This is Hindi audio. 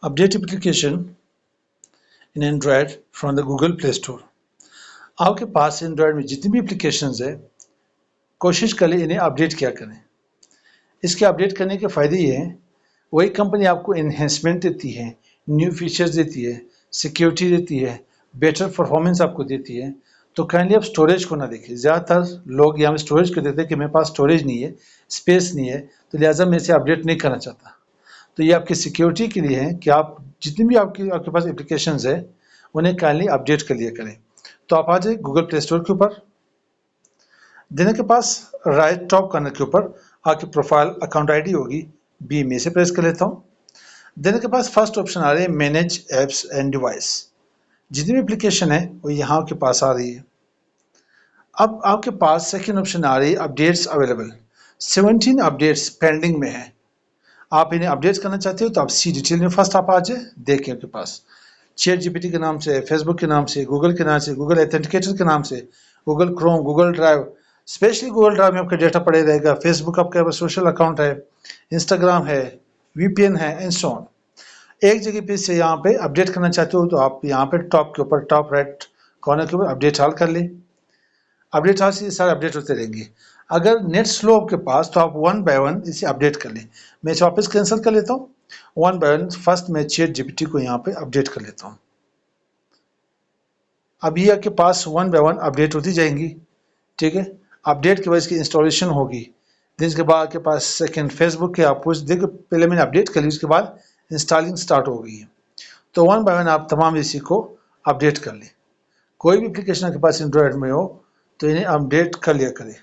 Update application in Android from the Google Play Store. आपके पास एंड्रॉयड में जितनी भी एप्लीकेशंस है, कोशिश करें इन्हें अपडेट क्या करें। इसके अपडेट करने के फ़ायदे ये हैं, वही कंपनी आपको इन्हेंसमेंट देती है, न्यू फीचर्स देती है, सिक्योरिटी देती है, बेटर परफॉर्मेंस आपको देती है। तो काइंडली आप स्टोरेज को ना देखें। ज़्यादातर लोग यहाँ स्टोरेज को देते हैं कि मेरे पास स्टोरेज नहीं है, स्पेस नहीं है, तो लिहाजा मैं इसे अपडेट नहीं करना चाहता। तो ये आपकी सिक्योरिटी के लिए है कि आप जितनी भी आपके पास एप्लीकेशंस है उन्हें काइंडली अपडेट कर लिया करें। तो आप आ जाए गूगल प्ले स्टोर के ऊपर, देने के पास राइट टॉप कॉर्नर के ऊपर आपकी प्रोफाइल अकाउंट आईडी होगी, बी में से प्रेस कर लेता हूँ। देने के पास फर्स्ट ऑप्शन आ रही है मैनेज एप्स एंड डिवाइस। जितनी भी एप्लीकेशन है वो यहाँ के पास आ रही है। अब आपके पास सेकेंड ऑप्शन आ रही है अपडेट्स अवेलेबल। 17 अपडेट्स पेंडिंग में है। आप इन्हें अपडेट करना चाहते हो तो आप सी डिटेल में फर्स्ट आप आ जाए, देखें आपके पास चैट जीपीटी के नाम से, फेसबुक के नाम से, गूगल के नाम से, गूगल ऑथेंटिकेटर के नाम से, Google Chrome, Google drive, specially Google drive में आपका डेटा पड़े रहेगा। फेसबुक आपका सोशल अकाउंट है, इंस्टाग्राम है, वीपीएन है एंड सो ऑन। एक जगह पे से यहाँ पे अपडेट करना चाहते हो तो आप यहाँ पे टॉप के ऊपर, टॉप राइट कॉर्नर के ऊपर अपडेट हाल कर ले। अपडेट हाल से सारे अपडेट होते रहेंगे। अगर नेट स्लो आपके पास तो आप वन बाय वन इसे अपडेट कर लें। मैं इसे वापस कैंसिल कर लेता हूँ। वन बाय वन फर्स्ट मैं चैट जीपीटी को यहाँ पे अपडेट कर लेता हूँ। अब ये आपके पास वन बाय वन अपडेट होती जाएंगी, ठीक है। अपडेट के बाद इसकी इंस्टॉलेशन होगी। दिन इसके बाद आपके पास सेकेंड फेसबुक के आप देखो, पहले मैंने अपडेट कर ली, उसके बाद इंस्टॉलिंग स्टार्ट हो गई है। तो वन बाय वन आप तमाम इसी को अपडेट कर लें। कोई भी एप्लीकेशन आपके पास एंड्रॉयड में हो तो इन्हें अपडेट कर लिया करें।